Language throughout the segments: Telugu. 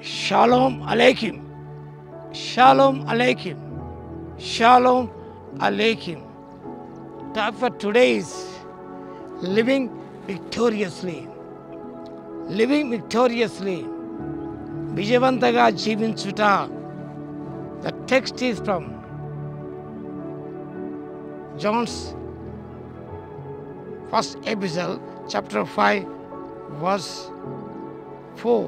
Shalom Aleichem. Shalom Aleichem. Shalom Aleichem. Topic for today is living victoriously. Living victoriously. విజయవంతంగా జీవించుట. The text is from John's first epistle, chapter 5, verse 4.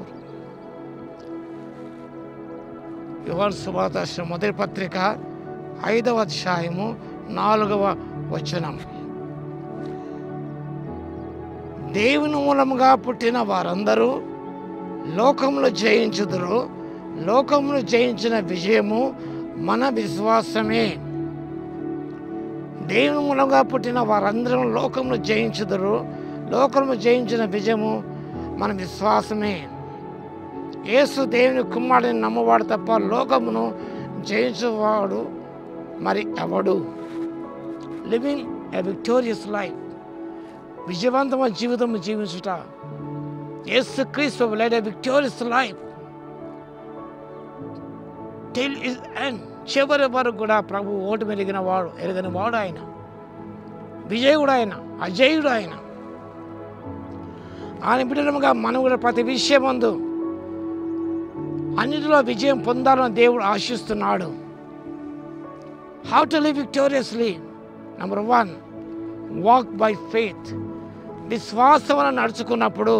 యోహాను సువార్త మొదటి పత్రిక 5వ అధ్యాయము 4వ వచనం. దేవుని మూలముగా పుట్టిన వారందరూ లోకమును జయించుదురు. లోకమును జయించిన విజయము మన విశ్వాసమే. దేవుని మూలంగా పుట్టిన వారందరూ లోకమును జయించుదురు. లోకమును జయించిన విజయము మన విశ్వాసమే. యేసు దేవుని కుమారుడిని నమ్మవాడు తప్ప లోకమును జయించేవాడు మరి ఎవడు? Living a victorious life. విజయవంతమైన జీవితం జీవించుట. Yesu Kristu led a victorious life till his end. చివరి వరకు కూడా ప్రభు ఓటు ఎరిగిన వాడు ఆయన. విజయుడు ఆయన, అజయుడు ఆయన. ఆయన బిడ్డలుగా మనం కూడా ప్రతి విషయమందు అన్నిటిలో విజయం పొందాలని దేవుడు ఆశిస్తున్నాడు. How to live victoriously? Number 1, walk by faith. విశ్వాసం నడుచుకున్నప్పుడు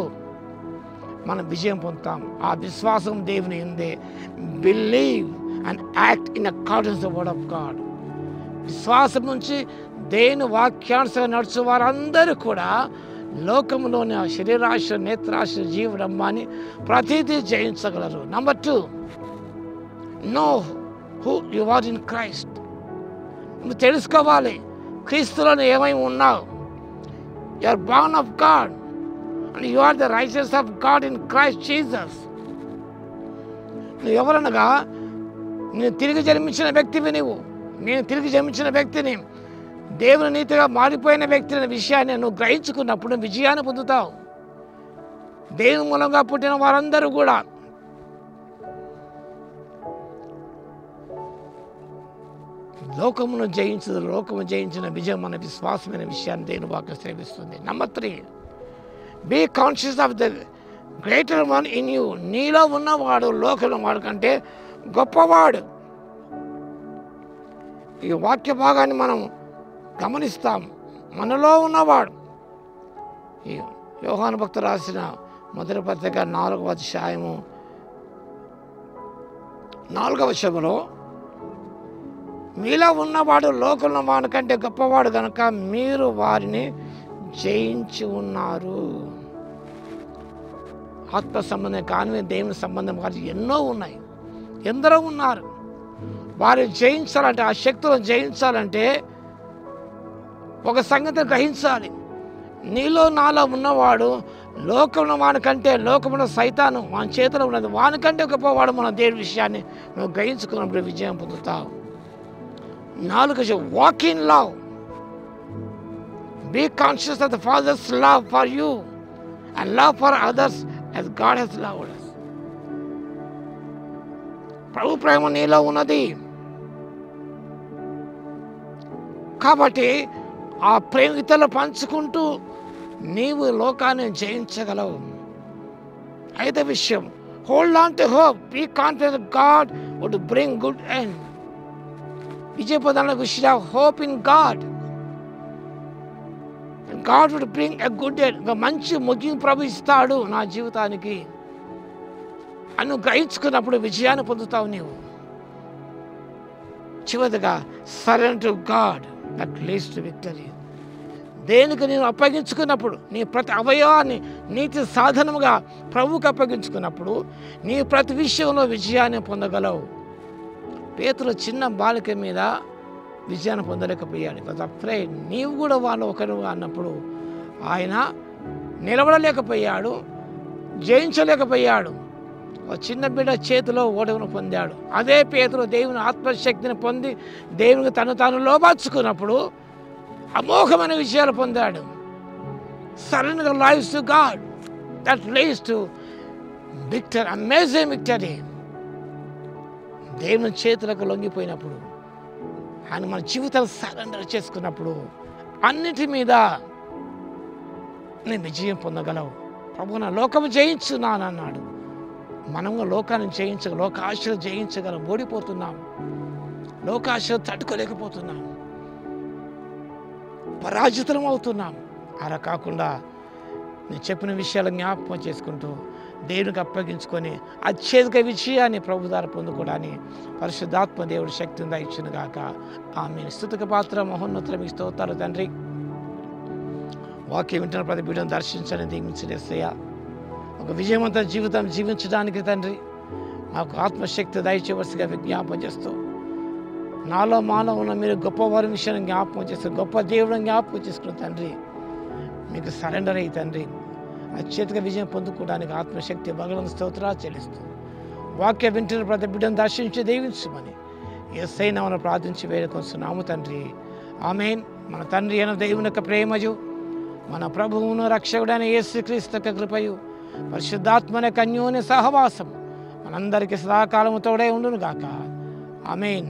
మనం విజయం పొందుతాం. ఆ విశ్వాసం దేవుని ఉందే. Believe and act in accordance the word of God. విశ్వాసం నుంచి దేవుని వాక్యానుసారం నడుచు వారందరూ కూడా లోకంలోని శరీరాశ, నేత్రాశ, జీవడంబాన్ని ప్రతిదీ జయించగలరు. Number 2, know who you are in Christ. నువ్వు తెలుసుకోవాలి క్రీస్తులోని ఏమై ఉన్నావు. You are born of God and you are the righteous of God in Christ Jesus. నువ్వు ఎవరనగా నేను తిరిగి జన్మించిన వ్యక్తివి. నేను తిరిగి జన్మించిన వ్యక్తిని, దేవుని నీతిగా మారిపోయిన వ్యక్తి అనే విషయాన్ని నువ్వు గ్రహించుకున్నప్పుడు విజయాన్ని పొందుతావు. దేవుని మూలంగా పుట్టిన వారందరూ కూడా లోకమును జయించిన విజయం మన విశ్వాసమైన విషయాన్ని దేవుని వాక్యం సేవిస్తుంది. Number 3, be conscious of the greater one in you. నీలో ఉన్నవాడు లోకంలో వాడు కంటే గొప్పవాడు. ఈ వాక్య భాగాన్ని మనం గమనిస్తాం. మనలో ఉన్నవాడు. ఈ యోహాను భక్తుడు రాసిన మొదటి పత్రిక 4వ అధ్యాయము 4వ వచనంలో, మీలో ఉన్నవాడు లోకంలో వాడి కంటే గొప్పవాడు కనుక మీరు వారిని జయించి ఉన్నారు. ఆత్మ సంబంధం కానీ దేవుని సంబంధం కానీ ఎన్నో ఉన్నాయి. ఎందరో ఉన్నారు. వారిని జయించాలంటే, ఆ శక్తులను జయించాలంటే ఒక సంగతిని గ్రహించాలి. నీలో నాలో ఉన్నవాడు లోకంలో వానికంటే, లోకంలో సైతాను వాని చేతిలో ఉన్నది, వానికంటే గొప్పవాడు. మన దేవుడి విషయాన్ని నువ్వు గ్రహించుకున్నప్పుడు విజయం పొందుతావు. 4, walk in love. Be conscious of the father's love for you and love for others as God has loved us. ప్రభు ప్రేమ నీలో ఉన్నది కాబట్టి ఆ ప్రేమ ఇతరులు పంచుకుంటూ నీవు లోకాన్ని జయించగలవు. 5వ విషయం, hold on to hope. Be confident God would bring good end. విజయ పొందాలని విషయం hope in God. God would bring a good end. ఒక మంచి ముగింపు ప్రభు ఇస్తాడు నా జీవితానికి అని గ్రహించుకున్నప్పుడు విజయాన్ని పొందుతావు నీవు. చివరిగా surrender to God that leads to victory. దేనికి నేను అప్పగించుకున్నప్పుడు, నీ ప్రతి అవయవాన్ని నీతి సాధనముగా ప్రభువుకి అప్పగించుకున్నప్పుడు నీ ప్రతి విషయంలో విజయాన్ని పొందగలవు. పేతురు చిన్న బాలిక మీద విజయాన్ని పొందలేకపోయాడు. అఫ్రైడ్. నీవు కూడా వాళ్ళు ఒకరు అన్నప్పుడు ఆయన నిలబడలేకపోయాడు, జయించలేకపోయాడు. ఒక చిన్న బిడ్డ చేతిలో ఓటమిని పొందాడు. అదే పేతురు దేవుని ఆత్మశక్తిని పొంది దేవునికి తాను లోబర్చుకున్నప్పుడు అమోఘమైన విజయాలు పొందాడు. Surrender lives to God. that leads to victory, amazing victory. దేవుని చేతులకు లొంగిపోయినప్పుడు, ఆయన మన జీవితాలు సరెండర్ చేసుకున్నప్పుడు అన్నిటి మీద నేను విజయం పొందగలవు. ప్రభు నా లోకము జయించున్నాను అన్నాడు. మనము లోకాన్ని లోక ఆశలు జయించగలం. ఓడిపోతున్నాం, లోక ఆశలు తట్టుకోలేకపోతున్నాం, పరాజితం అవుతున్నాం. అలా కాకుండా నేను చెప్పిన విషయాలు జ్ఞాపకం చేసుకుంటూ దేవునికి అప్పగించుకొని అత్యధిక విజయాన్ని ప్రభు ద్వారా పొందుకోవడానికి పరిశుద్ధాత్మ దేవుడు శక్తిని దయచును గాక. ఆమె స్తుతికి పాత్ర మహోన్నతుల మీ స్తోత్రాలు తండ్రి. వాక్యం వింటున్న ప్రతి బిడ్డను దర్శించని దీవించలేసయ్యా. ఒక విజయవంత జీవితం జీవించడానికి తండ్రి మాకు ఆత్మశక్తి దయచేవలసిగా విజ్ఞాపం చేస్తూ, నాలో మానవున్న మీరు గొప్పవారి విషయాన్ని జ్ఞాపకం చేస్తూ, గొప్ప దేవుడిని జ్ఞాపకం చేసుకున్న తండ్రి మీకు సరెండర్ అయ్యి తండ్రి అత్యధిక విజయం పొందుకోవడానికి ఆత్మశక్తి బలం స్తోత్రాలు చెల్లిస్తూ, వాక్య వింటున్న ప్రతి బిడ్డను దర్శించి దీవించమని యేసయ్య నామమున ప్రార్థించి వేడుకొంచున్నాము తండ్రి. ఆమేన్. మన తండ్రి అయిన దేవుని యొక్క ప్రేమయు, మన ప్రభువును రక్షకుడైన యేసుక్రీస్తు యొక్క కృపయు, పరిశుద్ధాత్మన అన్యోన్య సహవాసం మనందరికీ సదాకాలము తోడే ఉండును గాక. ఆమేన్.